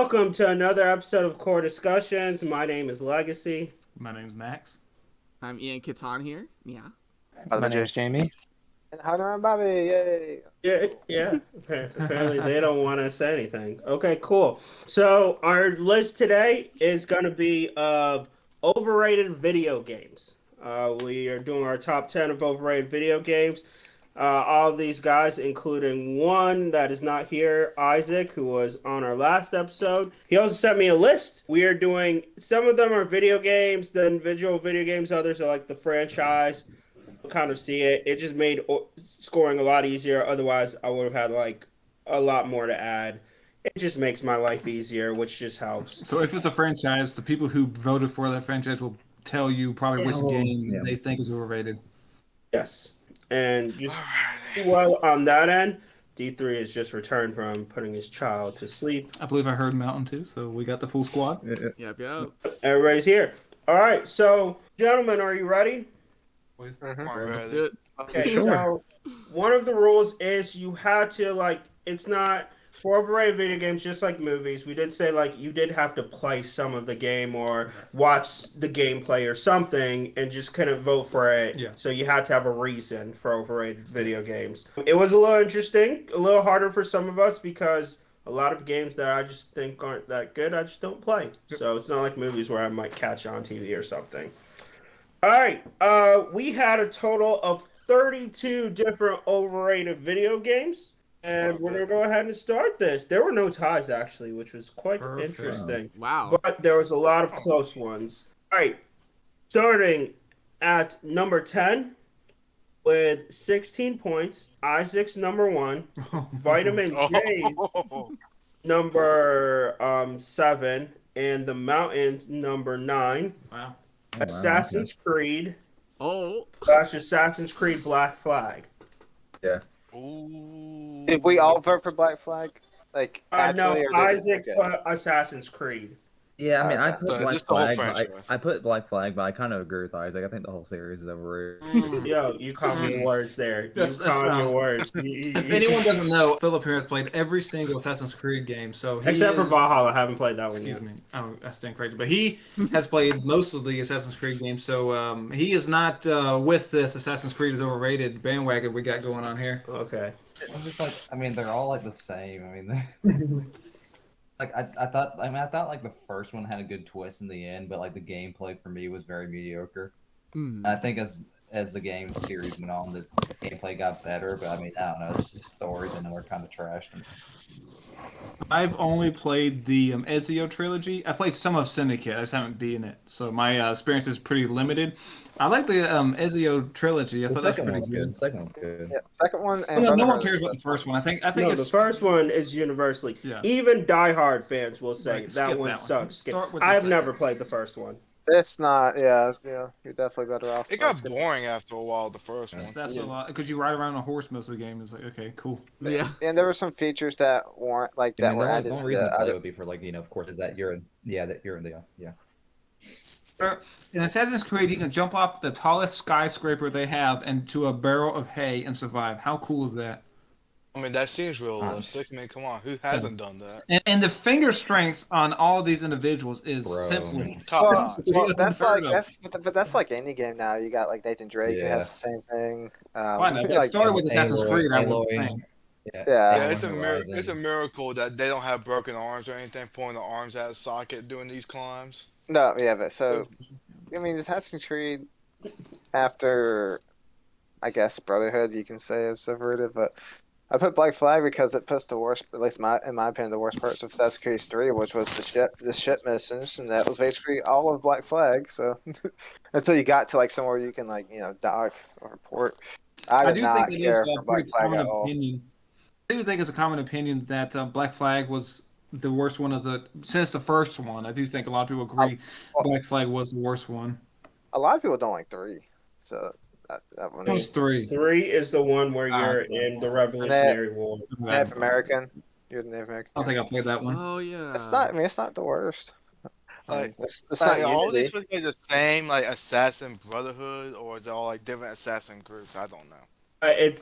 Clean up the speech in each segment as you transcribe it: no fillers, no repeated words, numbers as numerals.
Welcome to another episode of Core Discussions. My name is Legacy. My name's Max. I'm Ian Kitan here. Yeah. My name's Jamie. And Hunter and Bobby, yay! Yeah. Apparently they don't want to say anything. Okay, cool. So our list today is going to be of overrated video games. We are doing our top 10 of overrated video games. All of these guys, including one that is not here, Isaac, who was on our last episode. He also sent me a list. We are doing, some of them are video games, the individual video games, others are like the franchise. Kind of see it. It just made scoring a lot easier. Otherwise, I would have had like a lot more to add. It just makes my life easier, which just helps. So if it's a franchise, the people who voted for that franchise will tell you probably which game they think is overrated. Yes. And just well on that end, D3 is just returned from putting his child to sleep. I believe I heard Mountain too, so we got the full squad. Yep. Everybody's here. All right, so gentlemen, are you ready? Let's do it. Okay, so one of the rules is you had to it's not for overrated video games, just like movies. We did say you did have to play some of the game or watch the gameplay or something, and just couldn't vote for it. Yeah. So you had to have a reason for overrated video games. It was a little interesting, a little harder for some of us because a lot of games that I just think aren't that good, I just don't play. So it's not like movies where I might catch on TV or something. All right, we had a total of 32 different overrated video games, and we're going to go ahead and start this. There were no ties, actually, which was quite interesting. Wow. But there was a lot of close ones. All right, starting at number 10 with 16 points, Isaac's number 1, Vitamin J's number 7, and The Mountain's number 9. Wow. Assassin's Creed. Oh. Assassin's Creed Black Flag. Yeah. Ooh. Did we all vote for Black Flag? No, Isaac put Assassin's Creed. Yeah, I mean, I put Black just the whole Flag. But franchise. I put Black Flag, but I kind of agree with Isaac. I think the whole series is overrated. Yo, you caught me words there. That's your words. If anyone doesn't know, Philip here has played every single Assassin's Creed game. So Except for Valhalla, I haven't played that one yet. Excuse me. Oh, I stand corrected. But he has played most of the Assassin's Creed games, so he is not with this Assassin's Creed is overrated bandwagon we got going on here. Okay. I'm just like, I mean, they're all like the same. I mean, I thought like the first one had a good twist in the end, but like the gameplay for me was very mediocre. I think as the game series went on, the gameplay got better, but I mean, I don't know, it's just stories and they're kind of trashed. I've only played the Ezio trilogy. I played some of Syndicate. I just haven't beaten it, so my experience is pretty limited. I like the Ezio trilogy. I thought that was pretty good. The second one's good. Yeah, second one. And No one cares about the first one. I think No, it's the first one is universally. Yeah. Even diehard fans will say Right, that skip one that one. sucks. Start with the I've second. never played the first one. It's not. Yeah. You're definitely better off. It got boring after a while, the first one. that's a lot because you ride around on a horse most of the game. It's like, okay, cool. Yeah. And there were some features that weren't like I that mean, were the added. only reason I would be for of course, is that you're in the In Assassin's Creed, you can jump off the tallest skyscraper they have into a barrel of hay and survive. How cool is that? I mean, that seems realistic. I mean, come on, who hasn't done that? And the finger strength on all of these individuals is simply God. Well, that's unheard like of. but that's like any game now. You got like Nathan Drake who Yeah. has the same thing. Why not? It like, started with Assassin's Creed. I would Aloy. think. Yeah. Yeah, it's a Horizon. it's a miracle that they don't have broken arms or anything, pulling the arms out of socket doing these climbs. No, yeah, but so I mean, Assassin's Creed after I guess Brotherhood, you can say it's overrated, but I put Black Flag because it puts the worst, at least in my opinion, the worst parts of Assassin's Creed 3, which was the ship missions, and that was basically all of Black Flag. So until you got to like somewhere you can dock or port, I did not think it care is for a Black pretty Flag common at all. opinion. I do think it's a common opinion that Black Flag was the worst one since the first one. I do think a lot of people agree Black Flag was the worst one. A lot of people don't like 3, so that one. It was 3. 3 is the one where you're in the Revolutionary War. Native American. You're the Native American. I don't think I played that one. Oh yeah. It's not. I mean, it's not the worst. Like, It's not all Unity. these supposed to be the same, like Assassin Brotherhood, or is it all like different assassin groups? I don't know.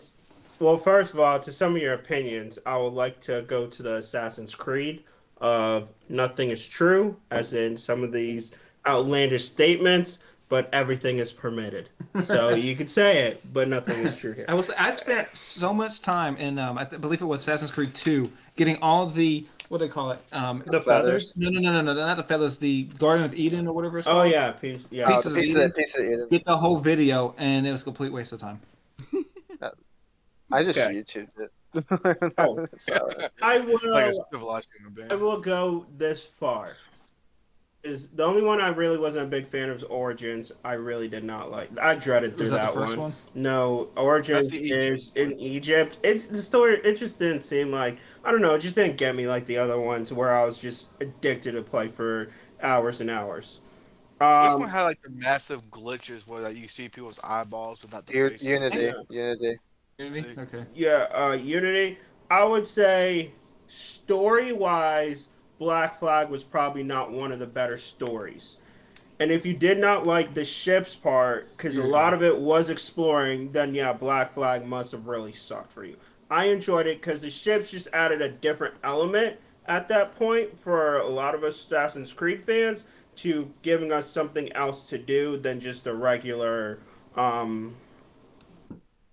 Well, first of all, to some of your opinions, I would like to go to the Assassin's Creed. of nothing is true, as in some of these outlandish statements, but everything is permitted. So you could say it, but nothing is true here. I spent so much time in believe it was Assassin's Creed 2 getting all the what do they call it? The feathers. No, not the feathers. The Garden of Eden or whatever it's Oh called. yeah, Oh, Pieces the of Eden. pizza Eden. Get the whole video, and it was a complete waste of time. I just Okay. YouTubed it. Oh. So, I Like a will. civilized human being. I will go this far. Is the only one I really wasn't a big fan of is Origins. I really did not like. I dreaded through Was that that the first one? No, Origins That's the Egypt is in Egypt. It's the story. It just didn't seem like I don't know. It just didn't get me like the other ones where I was just addicted to play for hours and hours. Which one Um, had like the massive glitches where like, you see people's eyeballs but not the faces? Unity. Unity. Unity? Okay. yeah, Unity. I would say story wise, Black Flag was probably not one of the better stories. And if you did not like the ships part, because a lot of it was exploring, then yeah, Black Flag must have really sucked for you. I enjoyed it because the ships just added a different element at that point for a lot of Assassin's Creed fans to giving us something else to do than just a regular um,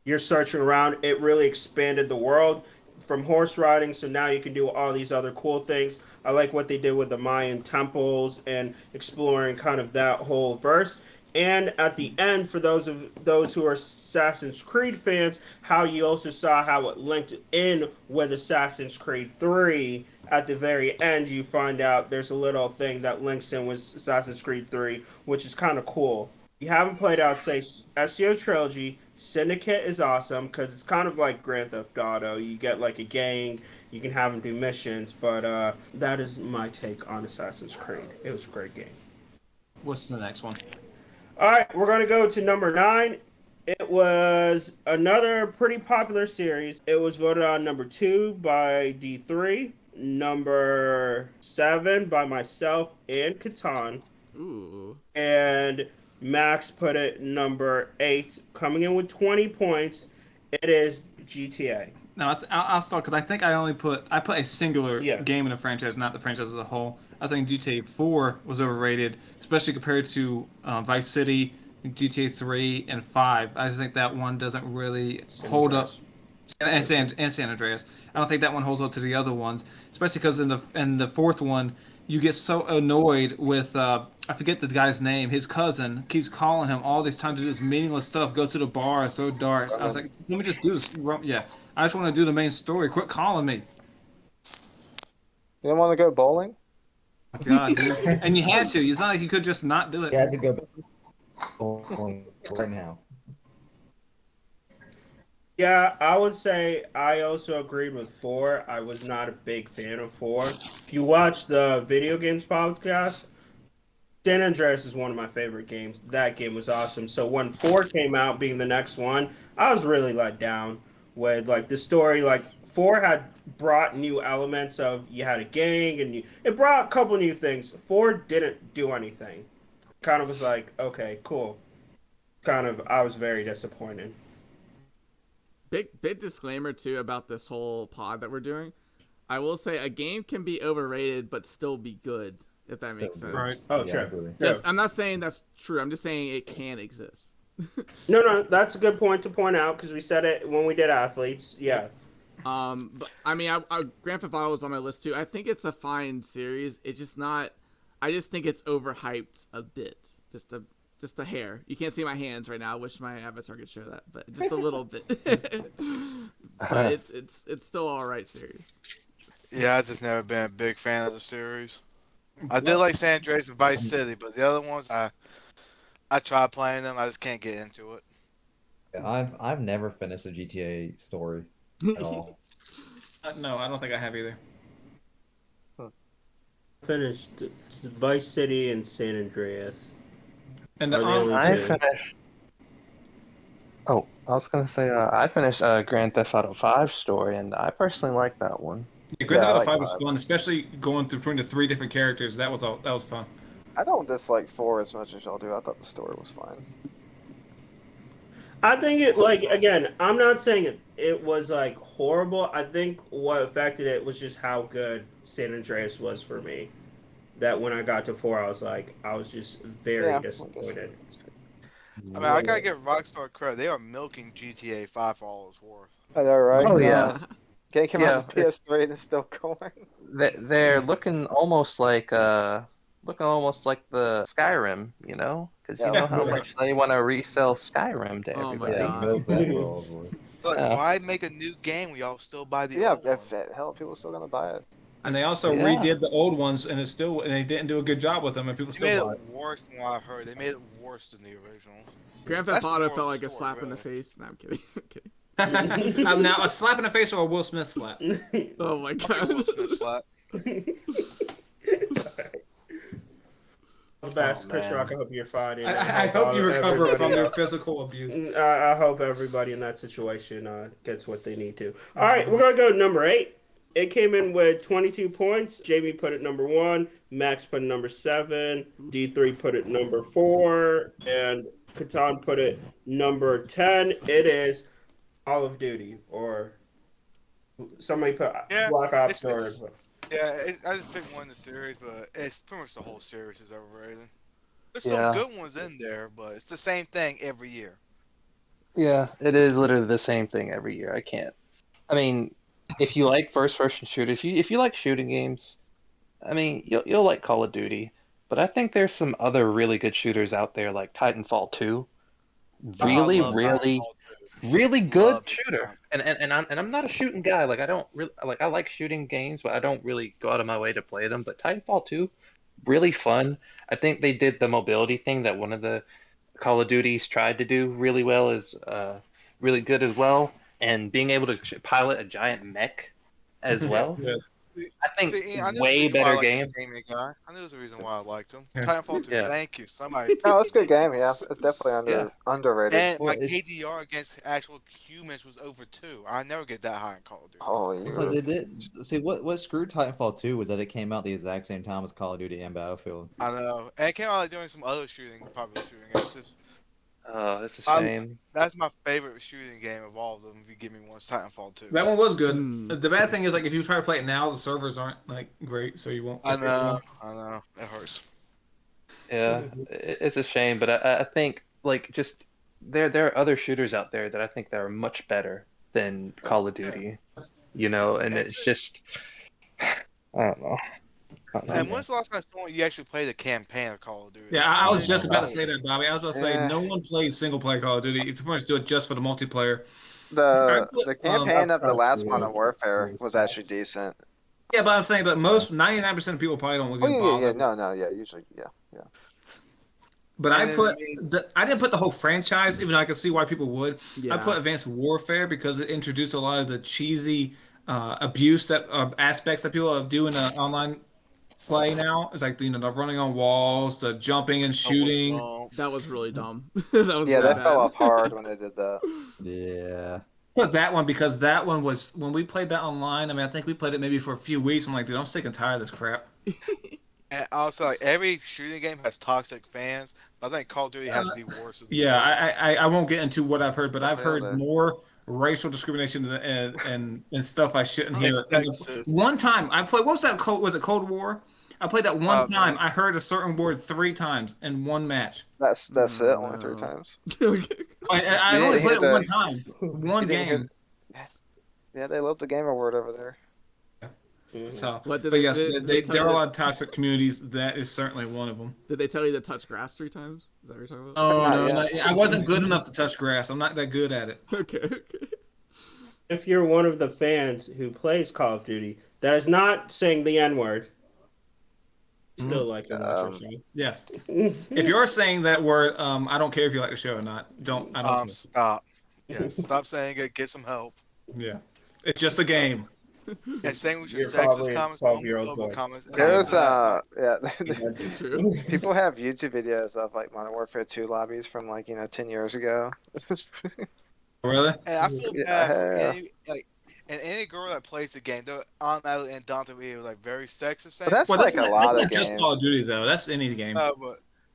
you're searching around. It really expanded the world from horse riding, so now you can do all these other cool things. I like what they did with the Mayan temples and exploring kind of that whole verse. And at the end, for those who are Assassin's Creed fans, how you also saw how it linked in with Assassin's Creed 3. At the very end, you find out there's a little thing that links in with Assassin's Creed 3, which is kind of cool. You haven't played out, say, SEO Trilogy. Syndicate is awesome because it's kind of like Grand Theft Auto. You get like a gang, you can have them do missions, but that is my take on Assassin's Creed. It was a great game. What's the next one? All right, we're going to go to number 9. It was another pretty popular series. It was voted on number 2 by D3, number 7 by myself and Catan. Ooh. And Max put it number 8, coming in with 20 points. It is GTA. No, I'll start because I think I put a singular Yeah. game in the franchise, not the franchise as a whole. I think GTA 4 was overrated, especially compared to Vice City, GTA 3, and 5. I just think that one doesn't really hold up. And San Andreas. I don't think that one holds up to the other ones, especially because in the fourth one, you get so annoyed with I forget the guy's name. His cousin keeps calling him all this time to do this meaningless stuff. Go to the bar, throw darts. I was like, let me just do this. Yeah, I just want to do the main story. Quit calling me. You don't want to go bowling? My God, dude. And you had to. It's not like you could just not do it. You had to go right now. Yeah, I would say I also agreed with 4. I was not a big fan of 4. If you watch the Video Games podcast, San Andreas is one of my favorite games. That game was awesome. So when 4 came out, being the next one, I was really let down with like the story. Like 4 had brought new elements of you had a gang and it brought a couple new things. 4 didn't do anything. Kind of was like, okay, cool. I was very disappointed. Big disclaimer too about this whole pod that we're doing. I will say a game can be overrated but still be good, if that makes sense. Right. Oh, Yeah, sure. absolutely. I'm not saying that's true. I'm just saying it can exist. No, that's a good point to point out because we said it when we did athletes. Yeah. But I mean, Grand Theft Auto was on my list too. I think it's a fine series. It's just not. I just think it's overhyped a bit. Just a hair. You can't see my hands right now. I wish my avatar could show that, but just a little bit. But it's still all right series. Yeah, I just never been a big fan of the series. I did like San Andreas and Vice City, but the other ones, I tried playing them. I just can't get into it. I've never finished a GTA story at all. No, I don't think I have either. Finished Vice City and San Andreas. And Are the only I two. finished. Oh, I was gonna say I finished Grand Theft Auto 5 story, and I personally like that one. Grand Theft Auto I like 5 was five. fun, especially going through between the 3 different characters. That was fun. I don't dislike 4 as much as y'all do. I thought the story was fine. I think it like again. I'm not saying it was like horrible. I think what affected it was just how good San Andreas was for me. That when I got to 4, I was just very Yeah, I guess. disappointed. I mean, I gotta give Rockstar credit. They are milking GTA 5 for all it's worth. I know, right? Oh yeah, Game came out on yeah. the PS3 and it's still going. They're looking almost like the Skyrim, you know, because you Yeah. know how Yeah. much they want to resell Skyrim to Oh my everybody. Yeah, God. milk that world, boy. Like, Yeah. why make a new game when y'all still buy the Yeah, old one? if hell, people are still gonna buy it. And they also Yeah. redid the old ones, and they didn't do a good job with them, and people They made still buy it it. worse than what I heard. They made it worse than the original. Grand That's Theft the Auto moral felt of like the a story, slap in the really. face. No, I'm kidding. I'm kidding. Now a slap in the face or a Will Smith slap? Oh my Fucking Will God. Smith slap. All the best, Oh, Chris man. Rock. I hope you're fine. and I hope you recover everybody from your else- physical abuse. I hope everybody in that situation gets what they need to. All right, we're gonna go to number 8. It came in with 22 points. Jamie put it number 1. Max put it number 7. D3 put it number 4, and Catan put it number 10. It is Call of Duty, or somebody put Yeah, Black Ops it's- or Yeah, I just picked one in the series, but it's pretty much the whole series is overrated. There's Yeah. some good ones in there, but it's the same thing every year. Yeah, it is literally the same thing every year. I can't. I mean, if you like first-person shooters, if you like shooting games, I mean, you'll like Call of Duty. But I think there's some other really good shooters out there, like Titanfall 2. I Really, love really, Titanfall 2. really good Love it. shooter. And I'm not a shooting guy. Like I don't really like I like shooting games, but I don't really go out of my way to play them. But Titanfall 2, really fun. I think they did the mobility thing that one of the Call of Duties tried to do really well is really good as well. And being able to pilot a giant mech as well. Yes. I think See, I knew way there's a reason why I better liked game. this gaming guy. I knew there's a reason why I liked him. Yeah. Titanfall 2, Yeah. thank you. Somebody. No, it's a good game. Yeah, it's definitely Yeah. underrated. And Well, my it's- KDR against actual humans was over 2. I never get that high in Call of Duty. Oh, So you. they did. See, what screwed Titanfall 2 was that it came out the exact same time as Call of Duty and Battlefield. I know. And it came out like doing some other popular shooting games. Oh, it's a I'm- shame. That's my favorite shooting game of all of them. If you give me one, it's Titanfall 2. That one was good. Mm. The bad thing is, like, if you try to play it now, the servers aren't like great, so you won't. I know. That hurts. Yeah, it's a shame, but I think like just there are other shooters out there that I think that are much better than Call of Duty, you know, and it's just I don't know. And when's the last time you actually played the campaign of Call of Duty? Yeah, I was just about to say that, Bobby. I was about to say Yeah. no one played single player Call of Duty. You pretty much do it just for the multiplayer. The campaign of the that's last true. Modern Warfare was actually decent. Yeah, but I'm saying that most 99% of people probably don't Oh even yeah, bother. no, yeah, usually, yeah. But And I then, put I mean- I didn't put the whole franchise, even though I could see why people would. Yeah. I put Advanced Warfare because it introduced a lot of the cheesy abuse that aspects that people do in online play now. It's like the running on walls, the jumping and shooting. That was really dumb. That was Yeah, really that fell bad. off hard when they did that. Yeah. Put that one because that one was when we played that online. I mean, I think we played it maybe for a few weeks. I'm like, dude, I'm sick and tired of this crap. And also, like, every shooting game has toxic fans, but I think Call of Duty has the worst. Of the Yeah, I won't get into what I've heard, but I've Yeah, heard man. more racial discrimination and stuff I shouldn't hear. It's sexist. One time I played. What was that? Was it Cold War? I played that one Oh, time. man. I heard a certain word 3 times in one match. That's it, only 3 No. times. I You only didn't played hear it one the- time, one you didn't hear game. Yeah, they love the gamer word over there. So, What did but they- yes, did they tell there are you a that- lot of toxic communities. That is certainly one of them. Did they tell you to touch grass 3 times? Is that what you're talking about? Oh Not no, yet. I wasn't good enough to touch grass. I'm not that good at it. Okay. If you're one of the fans who plays Call of Duty, that is not saying the N word. Still like to watch your Yes. show. If you're saying that word, I don't care if you like the show or not. I don't. care. Stop. Yeah, stop saying it. Get some help. Yeah, it's just a game. And saying with your You're probably sexist a comments, 12-year-old homophobic boy. comments. and There's all that. yeah, True. people have YouTube videos of like Modern Warfare 2 lobbies from like 10 years ago. Really? And I feel Yeah. bad for any girl that plays the game. They're automatically indoctrinated with like very sexist things. But that's Well, like that's a not, lot that's of not just games. Call of Duty though. That's any game. But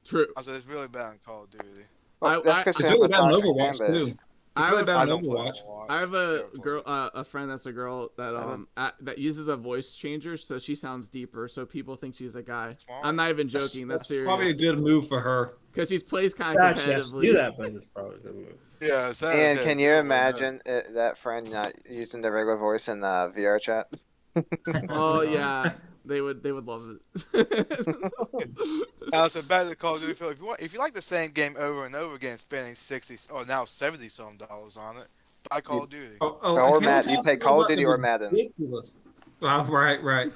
True. I said it's really bad in Call of Duty. Well, that's because It's you have really a bad in toxic fan Overwatch base. too. I It's have really a bad I in don't play Overwatch. Overwatch. I have a Never girl, played. a friend that's a girl that that uses a voice changer, so she sounds deeper, so people think she's a guy. Smart. I'm not even joking. That's probably a serious. good move for her. Because she plays kind of That's yes, do competitively. that, but it's probably a good move. Yeah, it sounds And good. can you People imagine that friend not using the regular voice in VR chat? Oh yeah, they would love it. So back to the Call of Duty. Phil, if you like the same game over and over again, spending $60 or now $70 on it, buy Call of Duty. Or and can we Madden. You talk pay Call of about Duty the or Madden. ridiculous? Right.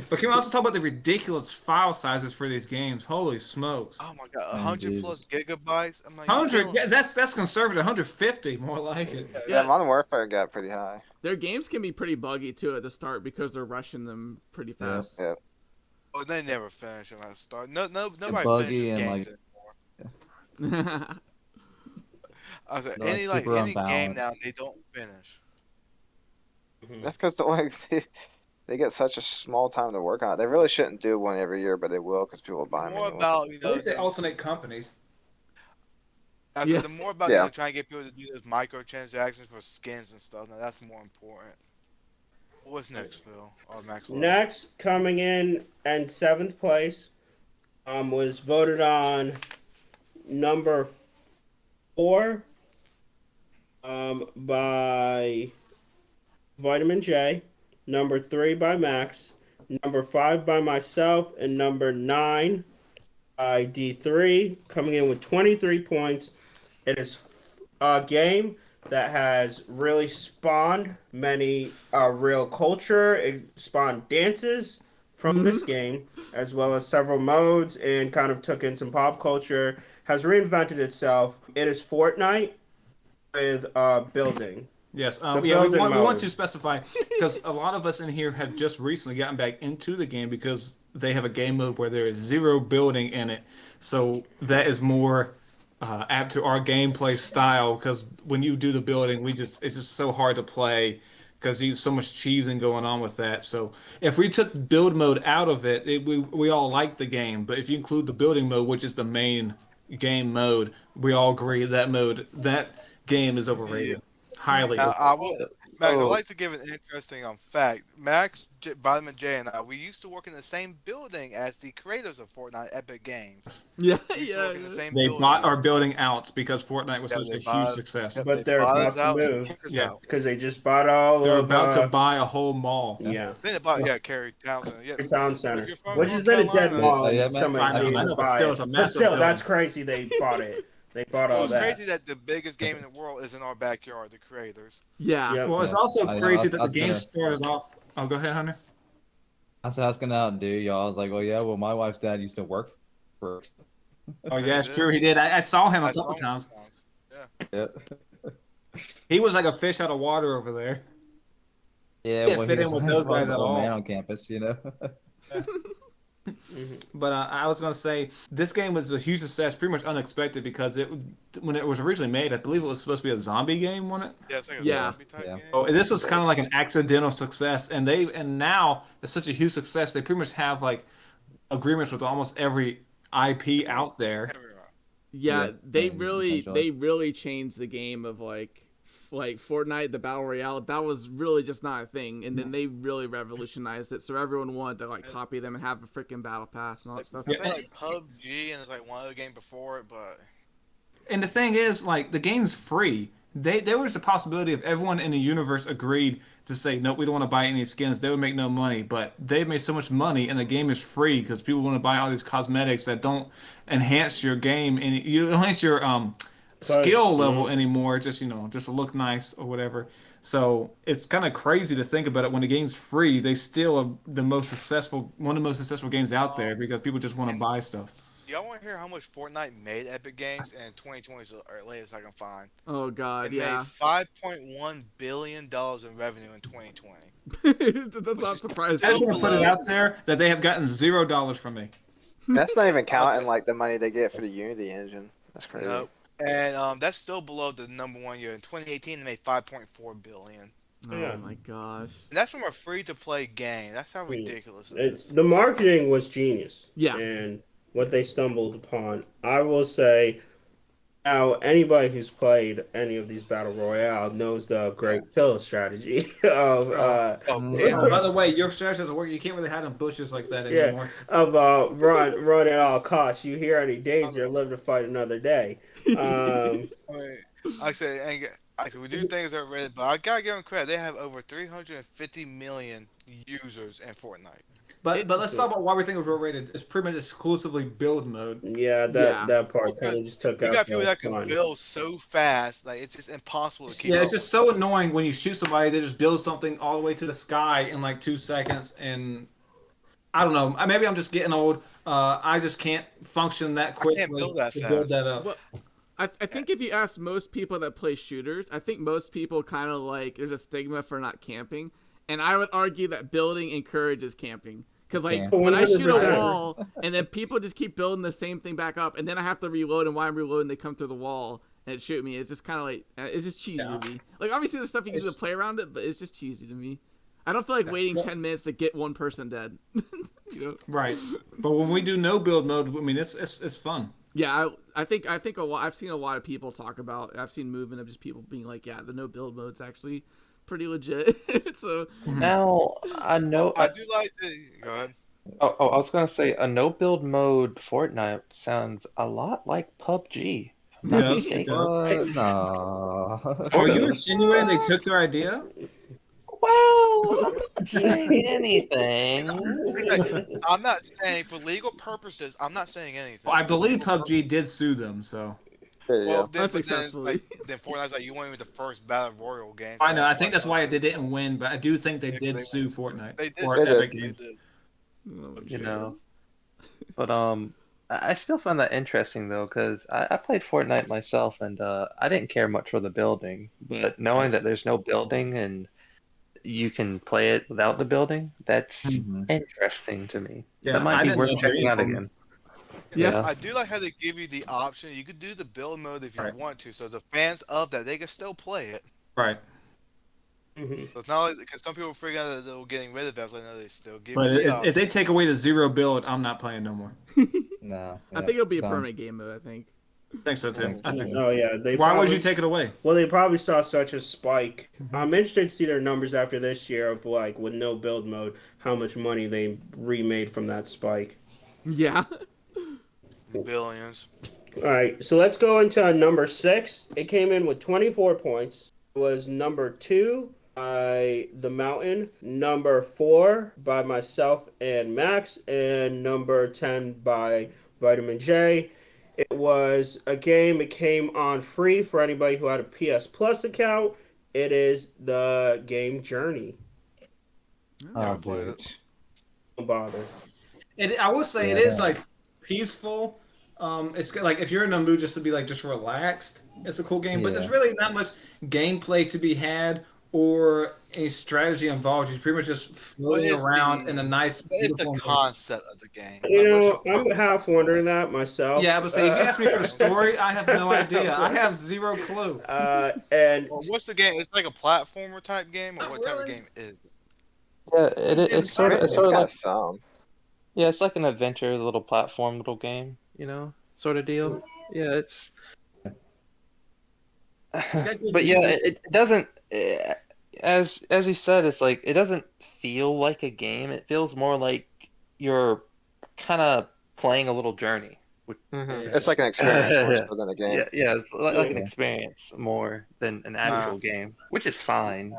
But can we also talk about the ridiculous file sizes for these games? Holy smokes! Oh my god, Man, 100 Jesus. plus gigabytes. I'm like, you're 100. killing Yeah, me. that's conservative. 150, more like it. Yeah, Yeah. Modern Warfare got pretty high. Their games can be pretty buggy too at the start because they're rushing them pretty Yeah. fast. Yeah. Oh, they never finish when I start. Nobody buggy finishes and, games like, anymore. I was like, They're, any super any game unbalanced. now they don't finish. That's because they get such a small time to work on it. They really shouldn't do one every year, but they will because people buy them. More Anyway. about At least they alternate companies. I Yeah. said the more about Yeah. trying to get people to do those microtransactions for skins and stuff. Now that's more important. What's next, Phil? Or Max? Next, coming in and seventh place, was voted on number 4, by Vitamin J, number 3 by Max, number 5 by myself, and number 9 by D3, coming in with 23 points. It is a game that has really spawned many real culture. It spawned dances from this game, as well as several modes, and kind of took in some pop culture. Has reinvented itself. It is Fortnite with building. Yes. The Yeah, we building want mode. to specify because a lot of us in here have just recently gotten back into the game because they have a game mode where there is 0 building in it. So that is more apt to our gameplay style because when you do the building, it's just so hard to play because there's so much cheesing going on with that. So if we took build mode out of it, we all like the game. But if you include the building mode, which is the main game mode, we all agree that game is overrated. Highly. Now, I will, Max, I'd Oh. like to give an interesting fact. Max, Vitamin J, and I, we used to work in the same building as the creators of Fortnite Epic Games. Yeah, We used to work in the same They building. bought our building out because Fortnite was Yeah, such they a bought- huge success. Yep, But they they're bought about us to out and move. kicked us Yeah. out. Because they just bought all They're of about to buy a whole mall. yeah. Then they bought Carrie Townsend. Yeah, Town if Center, you're from which has been a North dead Carolina, mall. Yeah, And man. somebody I didn't know, but buy still, it. it's a But massive still, building. that's crazy. They bought it. They bought Well, all it's that. crazy that the biggest game in the world is in our backyard, the creators. yeah. Yep. Well, it's Yeah. also I know, crazy I that the was game gonna- started off. Oh, go ahead, Hunter. I was asking out, dude. Y'all, I was like, well, yeah. Well, my wife's dad used to work for. Oh, Yeah, yeah, he it's did. true. He did. I saw him a That's couple wrong times. sometimes. Yeah. He was like a fish out of water over there. Yeah, Didn't well, fit he in was with those probably guys the at old all. man on campus, you know. But I was going to say this game was a huge success, pretty much unexpected because when it was originally made, I believe it was supposed to be a zombie game, wasn't it? Yeah, it's like a Yeah. zombie type Yeah. game. Oh, this was kind of like an accidental success, and now it's such a huge success. They pretty much have like agreements with almost every IP out there. Everywhere. Yeah, Yeah, they and really essentially. changed the game of like Fortnite, the battle royale. That was really just not a thing, and then they really revolutionized it. So everyone wanted to like copy them and have a freaking battle pass and all that stuff. I think like PUBG and there's like one other game before it, but And the thing is, like, the game's free. There was the possibility of everyone in the universe agreed to say, no, we don't want to buy any skins. They would make no money, but they made so much money, and the game is free because people want to buy all these cosmetics that don't enhance your game and you don't enhance your skill level anymore. Just just to look nice or whatever. So it's kind of crazy to think about it. When the game's free, they still are one of the most successful games out there because people just want to buy stuff. y'all want to hear how much Fortnite made Epic Games? And 2020 is the latest I can find. Oh god, It yeah. made $5.1 billion in revenue in 2020. That's not surprising. I just want to put it out there that they have gotten $0 from me. That's not even counting like the money they get for the Unity engine. That's crazy. Nope. And that's still below the #1 year. In 2018, they made $5.4 billion. Oh my gosh. And that's from a free-to-play game. That's how ridiculous it is. The marketing was genius. Yeah. And what they stumbled upon, I will say, Now, anybody who's played any of these battle royale knows the great kill strategy of Oh, Oh, damn. by the way, your strategy doesn't work. You can't really hide in bushes like that yeah, anymore. of run at all costs. You hear any danger, live to fight another day. Um, I mean, like I said, we do things that are Reddit, but I gotta give them credit. They have over 350 million users in Fortnite. But let's talk about why we think it was overrated. It's pretty much exclusively build mode. yeah, Yeah. that part kind Because of just took you out got people the that can fun. build so fast, like it's just impossible to keep Yeah, up it's just with. so annoying when you shoot somebody, they just build something all the way to the sky in like 2 seconds, and I don't know. Maybe I'm just getting old. I just can't function that I can't quickly build that to build fast. that up. Well, I think if you ask most people that play shooters, I think most people kind of like there's a stigma for not camping, and I would argue that building encourages camping. Because like Yeah. when I shoot a 100%. wall and then people just keep building the same thing back up, and then I have to reload, and while I'm reloading, they come through the wall and shoot me. It's just kind of like it's just cheesy to me. Like obviously there's stuff you can do to play around it, but it's just cheesy to me. I don't feel like waiting 10 minutes to get one person dead. You know? Right. But when we do no build mode, I mean it's fun. Yeah, I think a lot. I've seen a lot of people talk about. I've seen movement of just people being like, yeah, the no build mode's actually pretty legit. So Now I know. I do like the. Go ahead. I was gonna say a no build mode Fortnite sounds a lot like PUBG. If I'm not Yes, it mistaken, does. right? No. Are you insinuating they took their idea? Well, I'm not saying anything. It's like, I'm not saying for legal purposes. I'm not saying anything. Well, I For believe legal PUBG did sue them, so. There you Well, go. then, but then, Unsuccessfully. then Fortnite's like you weren't even the first battle royal game. I know. I think that's why they didn't win, but I do think they Yeah, did they sue Fortnite They did. or They did. Epic They Games. did. You know. But I still find that interesting though, because I played Fortnite myself, and I didn't care much for the building. But knowing that there's no building and you can play it without the building, that's Mhm. interesting to me. Yeah, That might I be didn't worth know checking out Dream again. Yeah. I do like how they give you the option. You could do the build mode if you Right. want to, so the fans of that they can still play it. Right. Mhm. So it's not like because some people freak out that they're getting rid of it. Like, no, they still give But you the if they option. take away the zero build, I'm not playing no more. No. I think it'll be a done. permanent game mode. I think. I think so too. I think so. Oh yeah, they. Why would probably- you take it away? Well, they probably saw such a spike. I'm interested to see their numbers after this year of like with no build mode, how much money they remade from that spike. Yeah. Billions. All right, so let's go into number 6. It came in with 24 points. It was number 2 by The Mountain, number 4 by myself and Max, and number 10 by Vitamin J. It was a game. It came on free for anybody who had a PS Plus account. It is the game Journey. Oh, Never played dude. it. Don't bother. I will say it is Yeah. like peaceful. It's like if you're in a mood just to be like just relaxed, it's a cool game. But there's Yeah. really not much gameplay to be had or any strategy involved. You're pretty much just floating What is around the- in a nice, It's the beautiful. concept of the game. You Like, know, what's your I'm purpose? half wondering that myself. Yeah, but say if you ask me for the story, I have no idea. I have zero clue. And Well, what's the game? It's like a platformer type game, or Not what type of really. game is it? Yeah, It's it's sort of It's like got some. yeah, it's like an adventure, little platform, little game, sort of deal. Yeah, it's. got good But yeah, music. it doesn't. As you said, it's like it doesn't feel like a game. It feels more like you're kind of playing a little journey. It's like an experience more so than a game. Yeah, it's like an Yeah. experience more than an actual game, which is fine.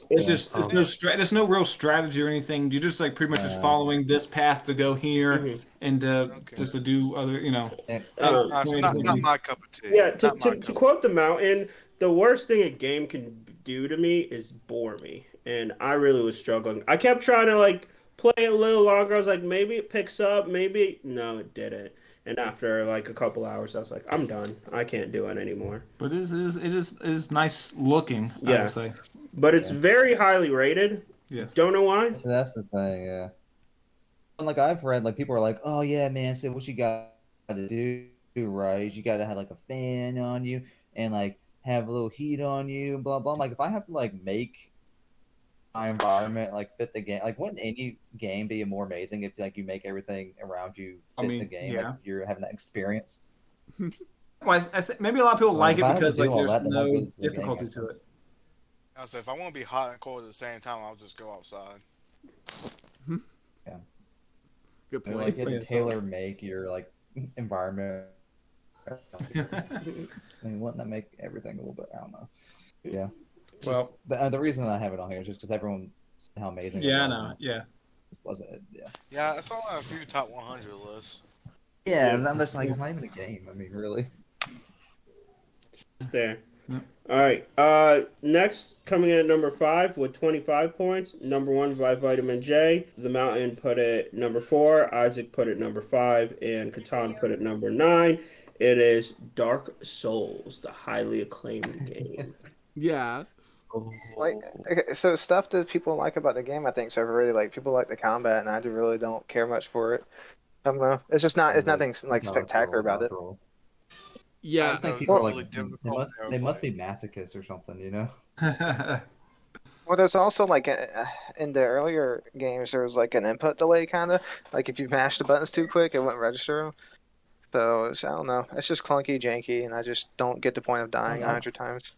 It's just there's no real strategy or anything. You're just like pretty much just following this path to go here Mhm. and Okay. just to do other, So not my cup of tea. Yeah, Not my to cup. quote The Mountain, the worst thing a game can do to me is bore me. And I really was struggling. I kept trying to like play a little longer. I was like, maybe it picks up, maybe no, it didn't. And after like a couple hours, I was like, I'm done. I can't do it anymore. But it is nice looking, I Yeah. would say. But it's very highly rated. Yes. Don't know why. So that's the thing, yeah. And like I've read, like people are like, "Oh yeah, man, so what you got to do right? is You got to have like a fan on you and like have a little heat on you, and blah blah." I'm like, if I have to like make my environment like fit the game, like wouldn't any game be more amazing if like you make everything around you fit I mean, the game, yeah. like you're having that experience? Well, maybe a lot of people like if it I had to because do like all there's that, then how no good is the game difficulty to actually? it. I say if I want to be hot and cold at the same time, I'll just go outside. Yeah. Good I mean, point. like you have Yeah, to so- tailor make your like environment. I mean, wouldn't that make everything a little bit? I don't know. Yeah. Well, The reason I have it on here is just because everyone said how amazing it Yeah, I was. know. And Yeah. it wasn't it? Yeah. Yeah, I saw a few top 100 lists. Yeah, Yeah. I'm just like it's not even a game. I mean, really. it's there. Yep. All right. Next, coming in at number 5 with 25 points. Number 1 by Vitamin J. The Mountain put it number 4. Isaac put it number 5, and Catan put it number 9. It is Dark Souls, the highly acclaimed game. Yeah. Like, okay, so stuff that people like about the game, I think, is overrated. Like people like the combat, and I really don't care much for it. I don't know. It's just not. It's nothing like spectacular about it. I Yeah. just think No, people are it's like really they difficult must to they must play. be masochists or something, you know? Well, there's also like in the earlier games, there was like an input delay, kind of. Like if you mashed the buttons too quick, it wouldn't register them. So I don't know. It's just clunky, janky, and I just don't get the point of dying 100 times.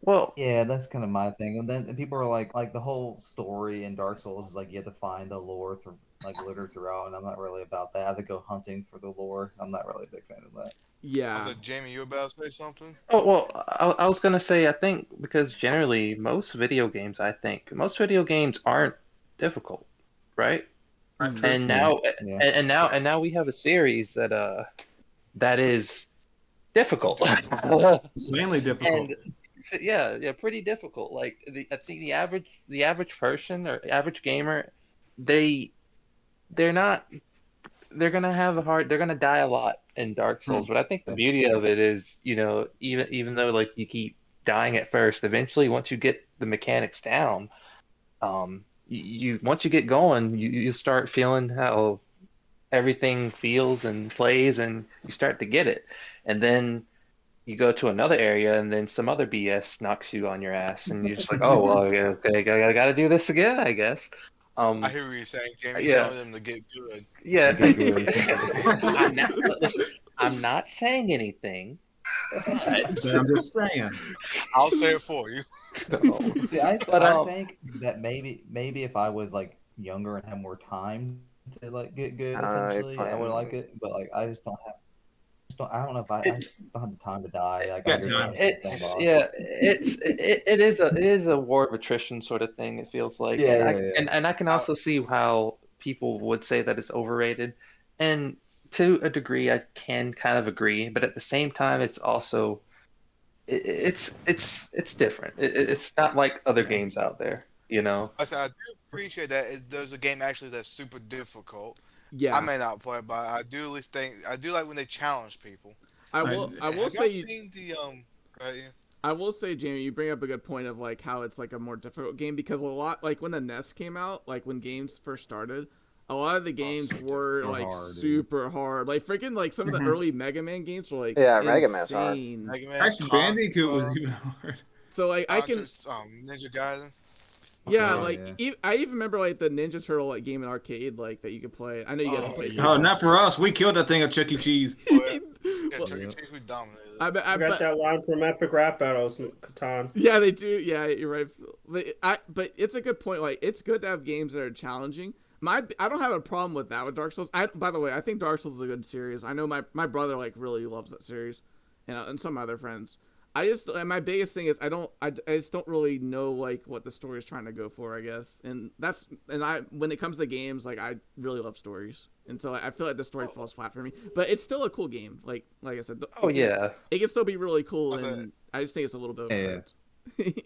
Well, Yeah, that's kind of my thing. And then people are like the whole story in Dark Souls is like you have to find the lore through like littered throughout, and I'm not really about that. I have to go hunting for the lore. I'm not really a big fan of that. I Yeah. said, Jamie, you about to say something? oh well, I was gonna say I think because generally most video games, I think most video games aren't difficult, right? Right, Mhm. true. And now Yeah. and now we have a series that is difficult. Insanely difficult. And yeah, pretty difficult. Like I think the average person or average gamer, they they're not they're gonna have a hard they're gonna die a lot in Dark Souls. But I think the beauty of it is, even though like you keep dying at first, eventually once you get the mechanics down, you once you get going, you start feeling how everything feels and plays, and you start to get it. And then you go to another area, and then some other BS knocks you on your ass, and you're just like, oh well, yeah, okay, I gotta do this again, I guess. I hear what you're saying, Jamie. Yeah. Telling them to get good. Yeah. Get good, essentially. Listen, I'm not saying anything. But I'm just saying. I'll say it for you. See, I But think that maybe if I was like younger and had more time to like get good, I don't know, essentially, I would like it. But like I just don't have. I don't know if I just don't have the time to die. Like Got I time. it is a war of attrition sort of thing. It feels like, Yeah, and yeah, yeah. and I can also see how people would say that it's overrated, and to a degree, I can kind of agree. But at the same time, it's also it's different. It's not like other games out there, you know. I said, I do appreciate that. There's a game actually that's super difficult. I Yeah. may not play it, but I do at least think I do like when they challenge people. I will Have y'all say seen the right, Ian? I will say, Jamie, you bring up a good point of like how it's like a more difficult game because a lot like when the NES came out, like when games first started, a lot of the games were Super like hard, dude. super hard. Like freaking like some of the early Mega Man games were like Yeah, Mega Man's hard. insane. Mega Man, Actually, Bandicoot was even hard. So like I can Ninja Gaiden. yeah, Oh, like yeah. I even remember like the Ninja Turtle like game in arcade like that you could play. I know you guys have played. Oh, not for us. We killed that thing at Chuck E. Cheese. Yeah, Well, Chuck E. Cheese, we dominated. I bet, I got that line from Epic Rap Battles, Catan. yeah, they do. Yeah, you're right. But it's a good point. Like, it's good to have games that are challenging. I don't have a problem with that with Dark Souls. By the way, I think Dark Souls is a good series. I know my brother like really loves that series, and some other friends. My biggest thing is I just don't really know like what the story is trying to go for, I guess. And when it comes to games, like I really love stories. And so I feel like the story falls flat for me. But it's still a cool game. Like I said, it can still be really cool, and I just think it's a little bit overhyped.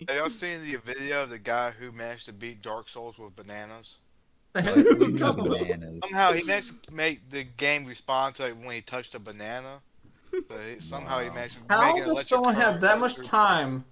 Have y'all seen the video of the guy who managed to beat Dark Souls with bananas? Bananas. Somehow he managed to make the game respond to it when he touched a banana. But somehow he managed to How make an does electric someone have current that go much through- time?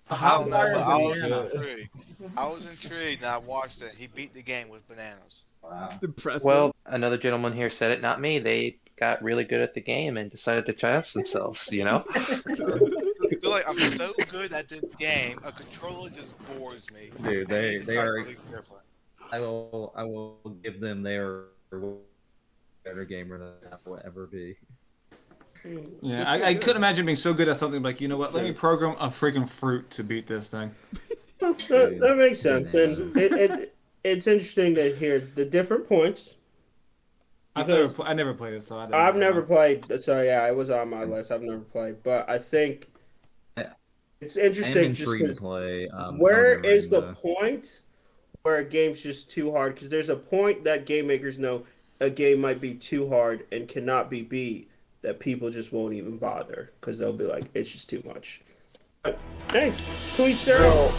I don't know, but I was banana. intrigued. I was intrigued and I watched it. He beat the game with bananas. Wow. Impressive. Well, another gentleman here said it, not me. They got really good at the game and decided to challenge themselves, you know? They're like, I'm so good at this game, a controller just bores me. Dude, I need to they try are. something different. I will give them their better gamer than that will ever be. Yeah, Just I good. couldn't imagine being so good at something like, you know what? Let me program a freaking fruit to beat this thing. That makes sense, and it's interesting to hear the different points. Because I never played it, so I don't I've know. never played, so yeah, it was on my list. I've never played, but I think it's I am interesting just intrigued to because play. where Elden Ring, is the though. point where a game's just too hard? Because there's a point that game makers know a game might be too hard and cannot be beat, that people just won't even bother because they'll be like, it's just too much. But hey, to each their own.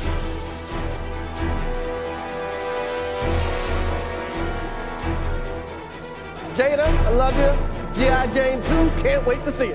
Jada, I love you. G.I. Jane 2, can't wait to see it.